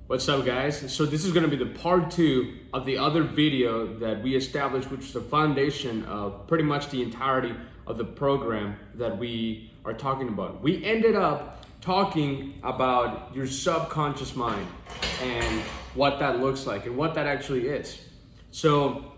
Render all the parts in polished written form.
What's up, guys? So this is going to be the part 2 of the other video that we established, which is the foundation of pretty much the entirety of the program that we are talking about. We ended up talking about your subconscious mind and what that looks like and what that actually is. So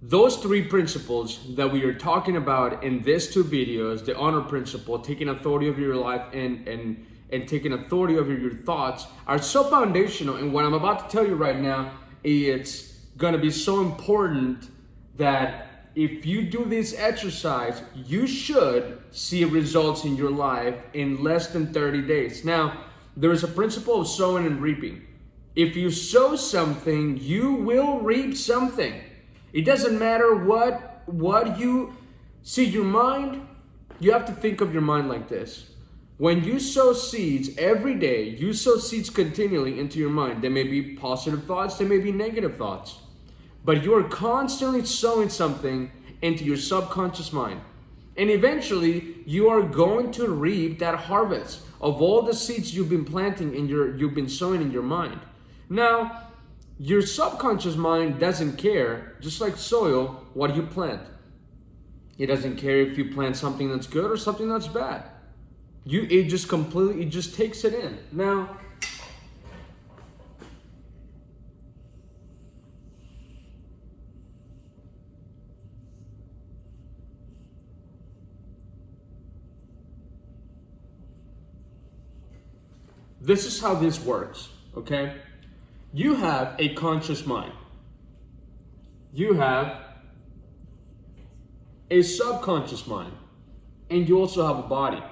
those 3 principles that we are talking about in these 2 videos, the honor principle, taking authority over your life and taking authority over your thoughts, are so foundational. And what I'm about to tell you right now, it's gonna be so important that if you do this exercise, you should see results in your life in less than 30 days. Now, there is a principle of sowing and reaping. If you sow something, you will reap something. It doesn't matter what you see. Your mind, you have to think of your mind like this. When you sow seeds every day, you sow seeds continually into your mind. There may be positive thoughts, there may be negative thoughts, but you are constantly sowing something into your subconscious mind. And eventually, you are going to reap that harvest of all the seeds you've been planting you've been sowing in your mind. Now, your subconscious mind doesn't care, just like soil, what you plant. It doesn't care if you plant something that's good or something that's bad. It just takes it in. Now, this is how this works, okay? You have a conscious mind. You have a subconscious mind. And you also have a body.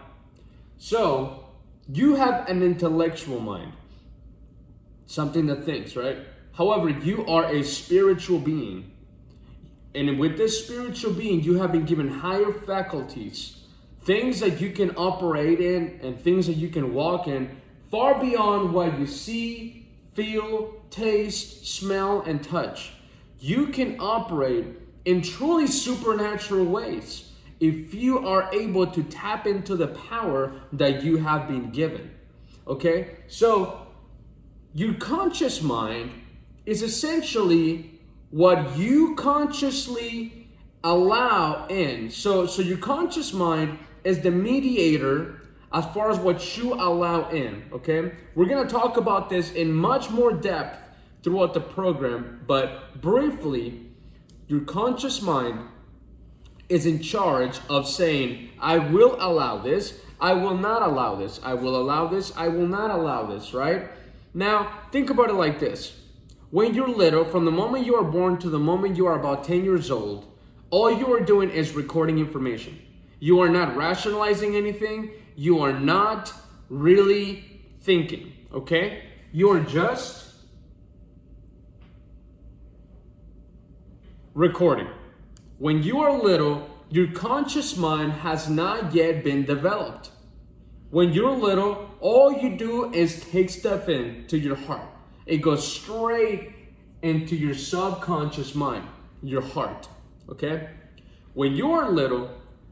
So, you have an intellectual mind, something that thinks, right? However, you are a spiritual being. And with this spiritual being, you have been given higher faculties, things that you can operate in and things that you can walk in, far beyond what you see, feel, taste, smell, and touch. You can operate in truly supernatural ways if you are able to tap into the power that you have been given. Okay? So, your conscious mind is essentially what you consciously allow in. So your conscious mind is the mediator as far as what you allow in. Okay? We're gonna talk about this in much more depth throughout the program, but briefly, your conscious mind is in charge of saying, I will allow this, I will not allow this, I will allow this, I will not allow this, right? Now, think about it like this. When you're little, from the moment you are born to the moment you are about 10 years old, all you are doing is recording information. You are not rationalizing anything, you are not really thinking, okay? You are just recording. When you are little, your conscious mind has not yet been developed. When you're little, all you do is take stuff in to your heart. It goes straight into your subconscious mind, your heart, okay? When you are little,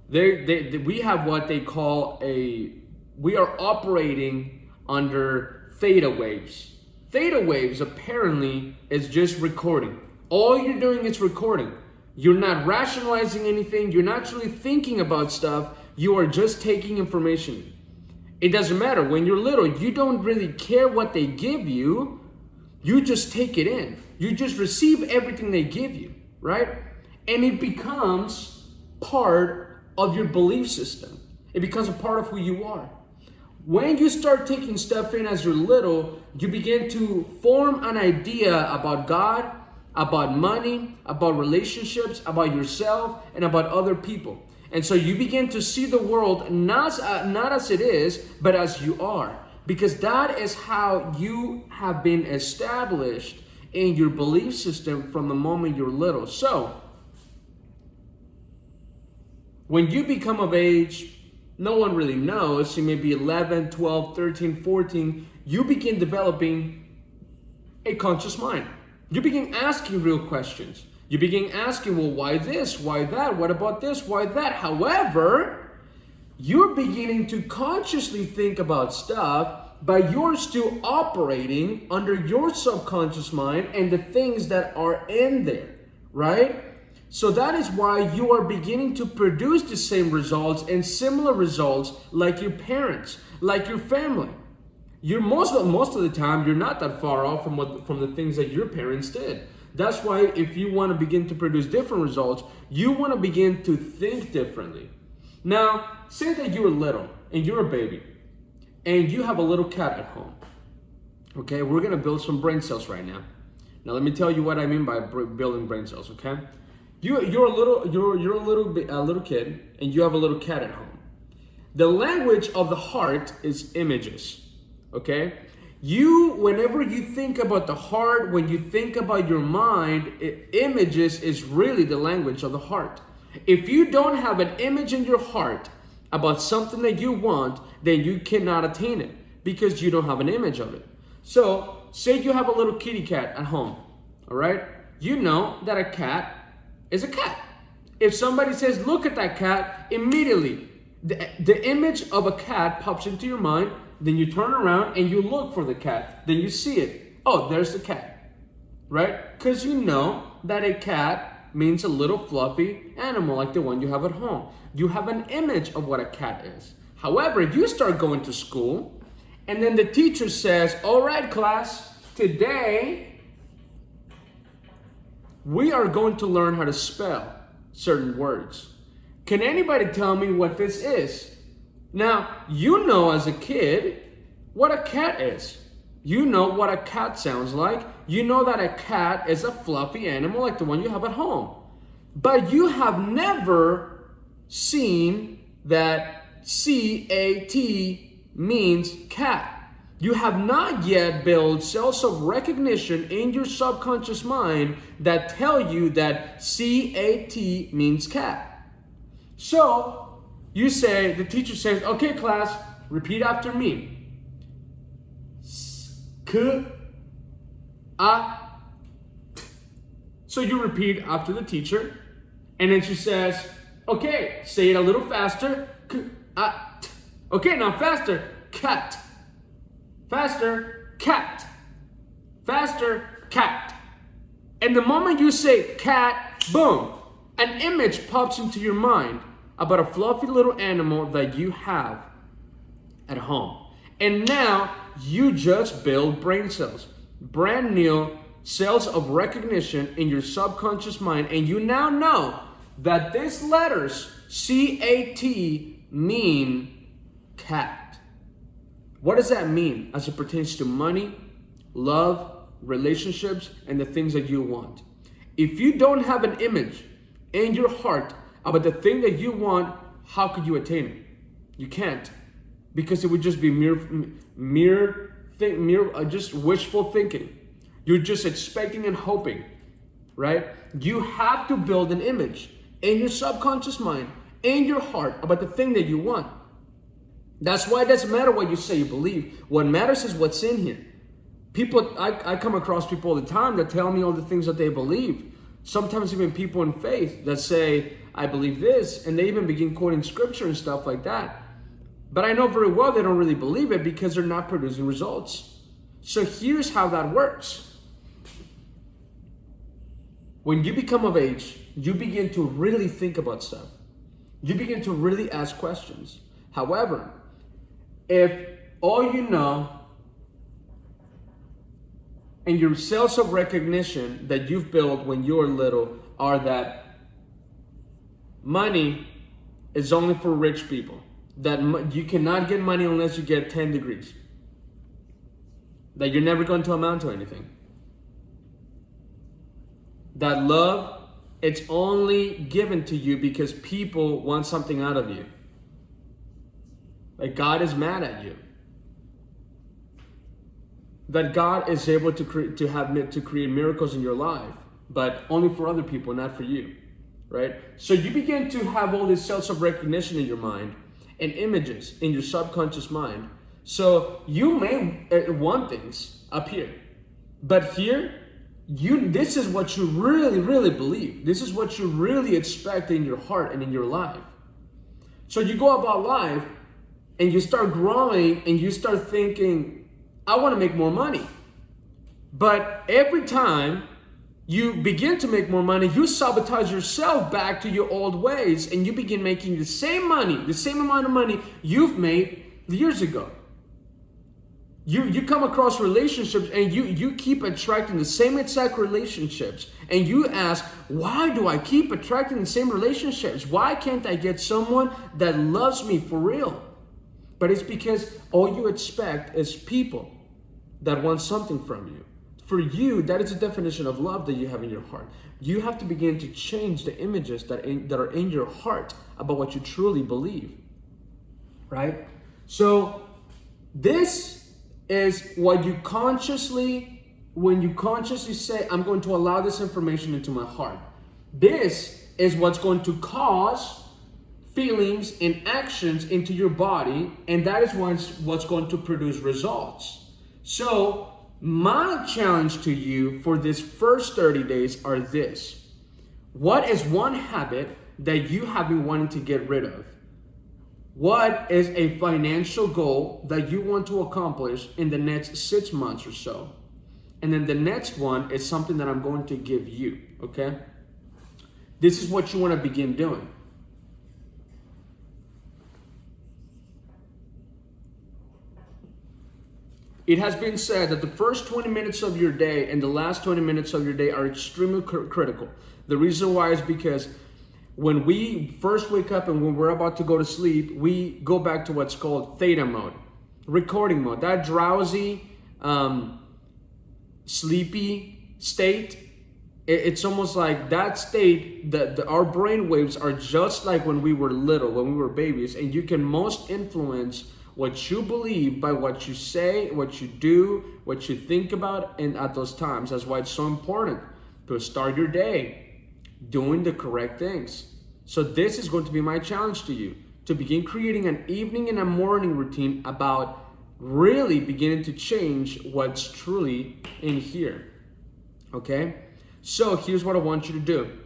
we have what they call we are operating under theta waves. Theta waves apparently is just recording. All you're doing is recording. You're not rationalizing anything. You're not really thinking about stuff. You are just taking information. It doesn't matter. When you're little, you don't really care what they give you. You just take it in. You just receive everything they give you, right? And it becomes part of your belief system. It becomes a part of who you are. When you start taking stuff in as you're little, you begin to form an idea about God, about money, about relationships, about yourself, and about other people. And so you begin to see the world not as it is, but as you are. Because that is how you have been established in your belief system from the moment you're little. So, when you become of age, no one really knows, you may be 11, 12, 13, 14, you begin developing a conscious mind. You begin asking real questions. You begin asking, well, why this? Why that? What about this? Why that? However, you're beginning to consciously think about stuff but you're still operating under your subconscious mind and the things that are in there, right? So that is why you are beginning to produce the same results and similar results like your parents, like your family. You're most of the time, you're not that far off from the things that your parents did. That's why if you want to begin to produce different results, you want to begin to think differently. Now, say that you're little and you're a baby and you have a little cat at home. Okay, we're going to build some brain cells right now. Now, let me tell you what I mean by building brain cells, okay? You're a little kid and you have a little cat at home. The language of the heart is images, okay? Whenever you think about the heart, when you think about your mind, images is really the language of the heart. If you don't have an image in your heart about something that you want, then you cannot attain it because you don't have an image of it. So, say you have a little kitty cat at home, all right? You know that a cat is a cat. If somebody says, look at that cat, immediately the image of a cat pops into your mind. Then you turn around and you look for the cat. Then you see it. Oh, there's the cat, right? Because you know that a cat means a little fluffy animal like the one you have at home. You have an image of what a cat is. However, if you start going to school and then the teacher says, all right, class, today we are going to learn how to spell certain words. Can anybody tell me what this is? Now, you know as a kid what a cat is. You know what a cat sounds like. You know that a cat is a fluffy animal like the one you have at home. But you have never seen that C-A-T means cat. You have not yet built cells of recognition in your subconscious mind that tell you that C-A-T means cat. So, you say, the teacher says, okay, class, repeat after me. So you repeat after the teacher, and then she says, okay, say it a little faster. Okay, now faster. Cat. Faster. Cat. Faster. Cat. And the moment you say cat, boom, an image pops into your mind about a fluffy little animal that you have at home. And now you just build brain cells, brand new cells of recognition in your subconscious mind. And you now know that these letters, C-A-T, mean cat. What does that mean as it pertains to money, love, relationships, and the things that you want? If you don't have an image in your heart about the thing that you want, how could you attain it? You can't, because it would just be just wishful thinking. You're just expecting and hoping, right? You have to build an image in your subconscious mind, in your heart, about the thing that you want. That's why it doesn't matter what you say you believe. What matters is what's in here. People, I come across people all the time that tell me all the things that they believe. Sometimes even people in faith that say, I believe this, and they even begin quoting scripture and stuff like that. But I know very well they don't really believe it because they're not producing results. So here's how that works. When you become of age, you begin to really think about stuff. You begin to really ask questions. However, if all you know and your cells of recognition that you've built when you were little are that money is only for rich people, that you cannot get money unless you get 10 degrees, that you're never going to amount to anything, that love, it's only given to you because people want something out of you, like God is mad at you, that God is able to create miracles in your life, but only for other people, not for you, right? So you begin to have all these cells of recognition in your mind and images in your subconscious mind. So you may want things up here, but here, this is what you really, really believe. This is what you really expect in your heart and in your life. So you go about life and you start growing and you start thinking, I want to make more money. But every time you begin to make more money, you sabotage yourself back to your old ways and you begin making the same money, the same amount of money you've made years ago. You come across relationships and you keep attracting the same exact relationships, and you ask, why do I keep attracting the same relationships? Why can't I get someone that loves me for real? But it's because all you expect is people that want something from you. For you, that is the definition of love that you have in your heart. You have to begin to change the images that are in your heart about what you truly believe, right? So this is what you consciously, when you consciously say, I'm going to allow this information into my heart. This is what's going to cause feelings and actions into your body, and that is what's going to produce results. So my challenge to you for this first 30 days are this. What is one habit that you have been wanting to get rid of? What is a financial goal that you want to accomplish in the next 6 months or so? And then the next one is something that I'm going to give you, okay? This is what you want to begin doing. It has been said that the first 20 minutes of your day and the last 20 minutes of your day are extremely critical. The reason why is because when we first wake up and when we're about to go to sleep, we go back to what's called theta mode, recording mode. That drowsy, sleepy state, it's almost like that state, that our brain waves are just like when we were little, when we were babies, and you can most influence what you believe by what you say, what you do, what you think about, and at those times. That's why it's so important to start your day doing the correct things. So this is going to be my challenge to you, to begin creating an evening and a morning routine about really beginning to change what's truly in here. Okay? So here's what I want you to do.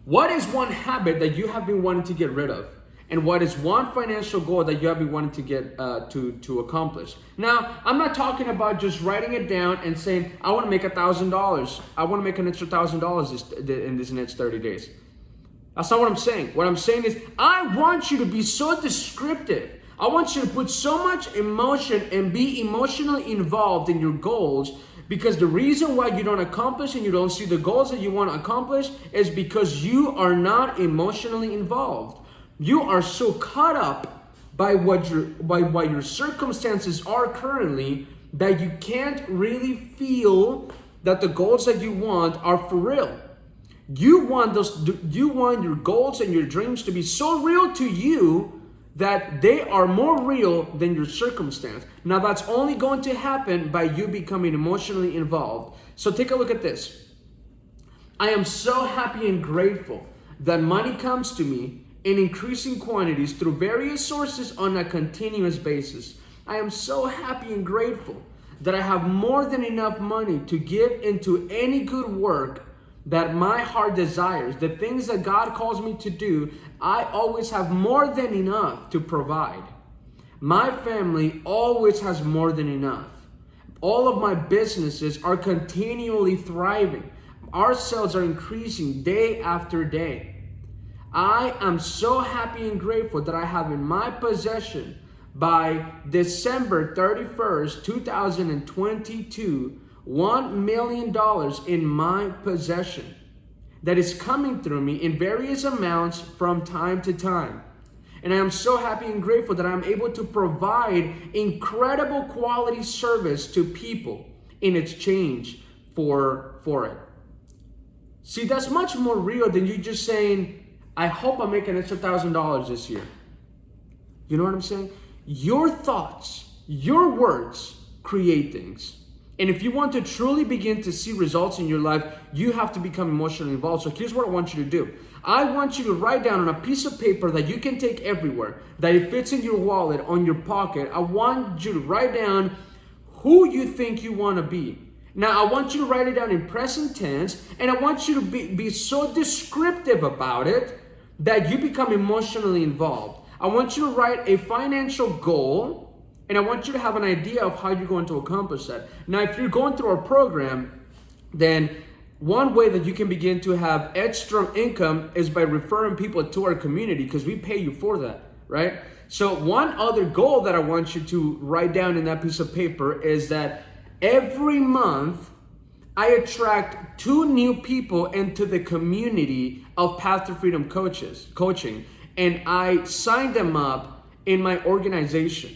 What is one habit that you have been wanting to get rid of? And what is one financial goal that you have been wanting to get to accomplish? Now, I'm not talking about just writing it down and saying, I want to make $1,000. I want to make an extra $1,000 in this next 30 days. That's not what I'm saying. What I'm saying is, I want you to be so descriptive. I want you to put so much emotion and be emotionally involved in your goals, because the reason why you don't accomplish and you don't see the goals that you want to accomplish is because you are not emotionally involved. You are so caught up by what your circumstances are currently that you can't really feel that the goals that you want are for real. You want your goals and your dreams to be so real to you that they are more real than your circumstance. Now that's only going to happen by you becoming emotionally involved. So take a look at this. I am so happy and grateful that money comes to me in increasing quantities through various sources on a continuous basis. I am so happy and grateful that I have more than enough money to give into any good work that my heart desires. The things that God calls me to do, I always have more than enough to provide. My family always has more than enough. All of my businesses are continually thriving. Our sales are increasing day after day. I am so happy and grateful that I have in my possession by December 31st, 2022, $1 million in my possession that is coming through me in various amounts from time to time. And I am so happy and grateful that I'm able to provide incredible quality service to people in exchange for it. See, that's much more real than you just saying, I hope I make an extra $1,000 this year. You know what I'm saying? Your thoughts, your words create things. And if you want to truly begin to see results in your life, you have to become emotionally involved. So here's what I want you to do. I want you to write down on a piece of paper that you can take everywhere, that it fits in your wallet, on your pocket. I want you to write down who you think you want to be. Now, I want you to write it down in present tense, and I want you to be so descriptive about it that you become emotionally involved. I want you to write a financial goal And I want you to have an idea of how you're going to accomplish that. Now, if you're going through our program, then one way that you can begin to have extra income is by referring people to our community, because we pay you for that, right? So one other goal that I want you to write down in that piece of paper is that every month I attract 2 new people into the community of Path to Freedom coaching, and I sign them up in my organization.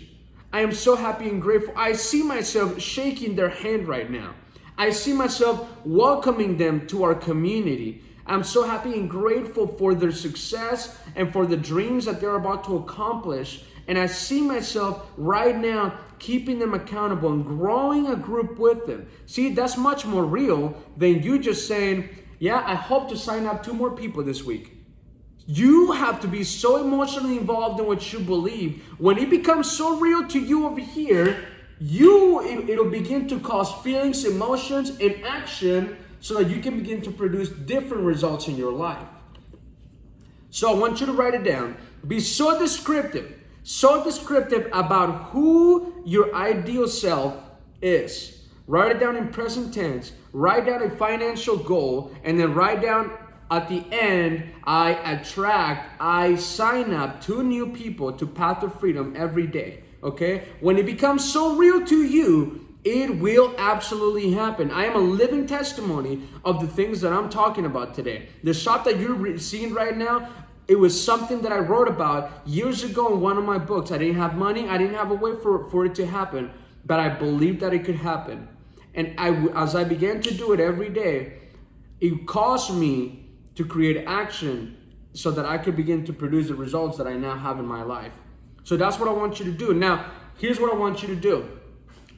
I am so happy and grateful. I see myself shaking their hand right now. I see myself welcoming them to our community. I'm so happy and grateful for their success and for the dreams that they're about to accomplish. And I see myself right now keeping them accountable and growing a group with them. See, that's much more real than you just saying, yeah, I hope to sign up 2 more people this week. You have to be so emotionally involved in what you believe. When it becomes so real to you over here, it'll begin to cause feelings, emotions, and action so that you can begin to produce different results in your life. So I want you to write it down. Be so descriptive about who your ideal self is. Write it down in present tense. Write down a financial goal, and then write down at the end, I sign up 2 new people to Path to Freedom every day. Okay? When it becomes so real to you, it will absolutely happen. I am a living testimony of the things that I'm talking about today. The shop that you're seeing right now, it was something that I wrote about years ago in one of my books. I didn't have money. I didn't have a way for it to happen, but I believed that it could happen. And as I began to do it every day, it caused me to create action so that I could begin to produce the results that I now have in my life. So that's what I want you to do. Now, here's what I want you to do.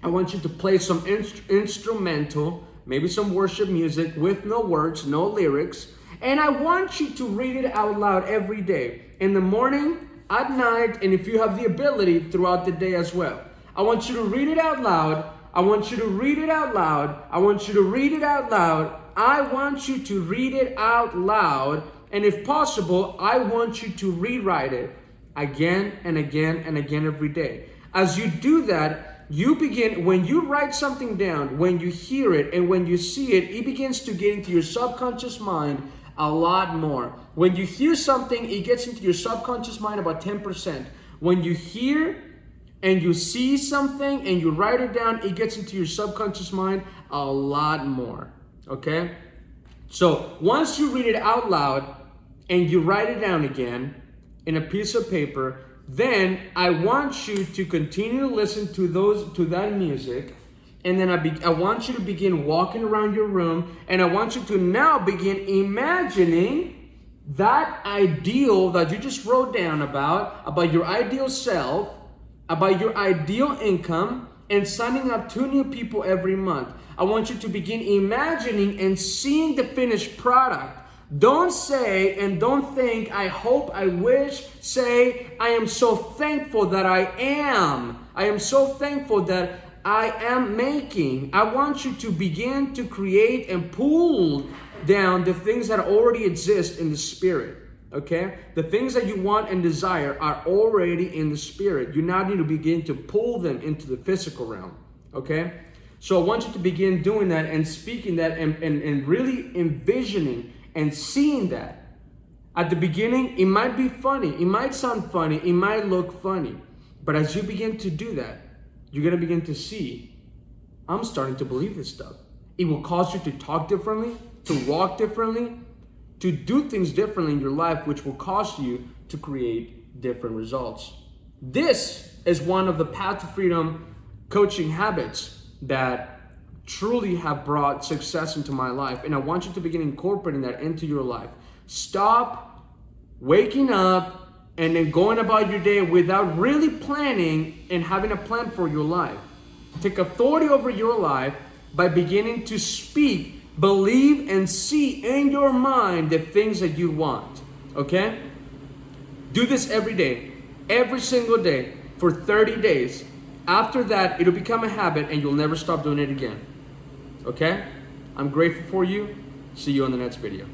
I want you to play some instrumental, maybe some worship music with no words, no lyrics. And I want you to read it out loud every day. In the morning, at night, and if you have the ability, throughout the day as well. I want you to read it out loud. I want you to read it out loud. I want you to read it out loud. I want you to read it out loud. And if possible, I want you to rewrite it again and again and again every day. As you do that, you begin, when you write something down, when you hear it and when you see it, it begins to get into your subconscious mind a lot more. When you hear something, it gets into your subconscious mind about 10%. When you hear and you see something and you write it down, it gets into your subconscious mind a lot more. Okay? So once you read it out loud and you write it down again in a piece of paper, then I want you to continue to listen to that music, and then I want you to begin walking around your room, and I want you to now begin imagining that ideal that you just wrote down about your ideal self, about your ideal income, and signing up 2 new people every month. I want you to begin imagining and seeing the finished product. Don't say and don't think, I hope, I wish. Say, I am so thankful that I am. I am so thankful that I am making. I want you to begin to create and pull down the things that already exist in the spirit. Okay? The things that you want and desire are already in the spirit. You now need to begin to pull them into the physical realm. Okay? So I want you to begin doing that and speaking that and really envisioning and seeing that. At the beginning, it might be funny. It might sound funny. It might look funny. But as you begin to do that, you're going to begin to see, I'm starting to believe this stuff. It will cause you to talk differently, to walk differently, to do things differently in your life, which will cause you to create different results. This is one of the Path to Freedom coaching habits that truly have brought success into my life, and I want you to begin incorporating that into your life. Stop waking up and then going about your day without really planning and having a plan for your life. Take authority over your life by beginning to speak, believe, and see in your mind the things that you want. Okay? Do this every day, every single day for 30 days. After that, it'll become a habit and you'll never stop doing it again. Okay? I'm grateful for you. See you on the next video.